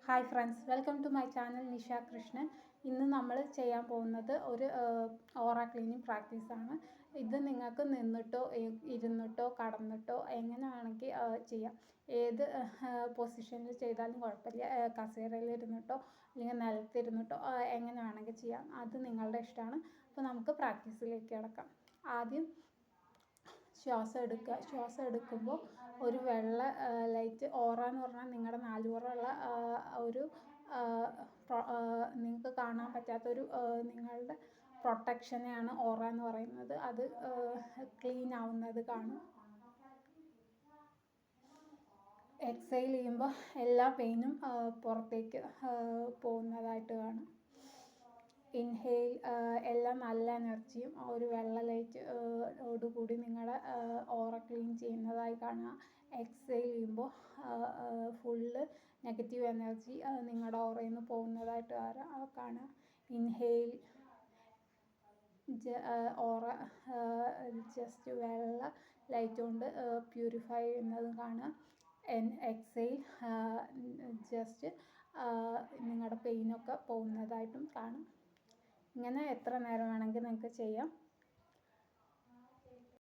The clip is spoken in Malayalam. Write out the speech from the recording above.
Hi friends, welcome to my channel Nisha Krishnan. ഇന്ന് നമ്മൾ ചെയ്യാൻ പോകുന്നത് ഒരു ഓറ ക്ലീനിങ് പ്രാക്ടീസാണ്. ഇത് നിങ്ങൾക്ക് നിന്നിട്ടോ ഇരുന്നിട്ടോ കടന്നിട്ടോ എങ്ങനെ വേണമെങ്കിൽ ചെയ്യാം. ഏത് പൊസിഷനിൽ ചെയ്താലും കുഴപ്പമില്ല. കസേരയിൽ ഇരുന്നിട്ടോ അല്ലെങ്കിൽ നിലത്തിരുന്നിട്ടോ എങ്ങനെ വേണമെങ്കിൽ ചെയ്യാം. അത് നിങ്ങളുടെ ഇഷ്ടമാണ്. അപ്പോൾ നമുക്ക് പ്രാക്ടീസിലേക്ക് കിടക്കാം. ആദ്യം ശ്വാസം എടുക്കുമ്പോൾ ഒരു വെള്ള ലൈറ്റ്, ഓറ എന്ന് പറഞ്ഞാൽ നിങ്ങളുടെ നാലുപുറമുള്ള ഒരു നിങ്ങൾക്ക് കാണാൻ പറ്റാത്തൊരു നിങ്ങളുടെ പ്രൊട്ടക്ഷനെയാണ് ഓറ എന്ന് പറയുന്നത്. അത് ക്ലീൻ ആവുന്നത് കാണും. എക്സൈൽ ചെയ്യുമ്പോൾ എല്ലാ പെയിനും പുറത്തേക്ക് പോകുന്നതായിട്ട് കാണും. ഇൻഹെയിൽ എല്ലാം നല്ല എനർജിയും ഒരു വെള്ള ലൈറ്റോടുകൂടി നിങ്ങളുടെ ഓറ ക്ലീൻ ചെയ്യുന്നതായി കാണുക. എക്സെയിൽ ചെയ്യുമ്പോൾ ഫുള്ള് നെഗറ്റീവ് എനർജി നിങ്ങളുടെ ഓറയിൽ നിന്ന് പോകുന്നതായിട്ട് കാണുക. ഇൻഹെയിൽ ഓറ ജസ്റ്റ് വെള്ള ലൈറ്റ് കൊണ്ട് പ്യൂരിഫൈ ചെയ്യുന്നതും കാണുക. എക്സെയിൽ ജസ്റ്റ് നിങ്ങളുടെ പെയിനൊക്കെ പോകുന്നതായിട്ടും കാണും. ഇങ്ങനെ എത്ര നേരം വേണമെങ്കിൽ നിങ്ങൾക്ക് ചെയ്യാം.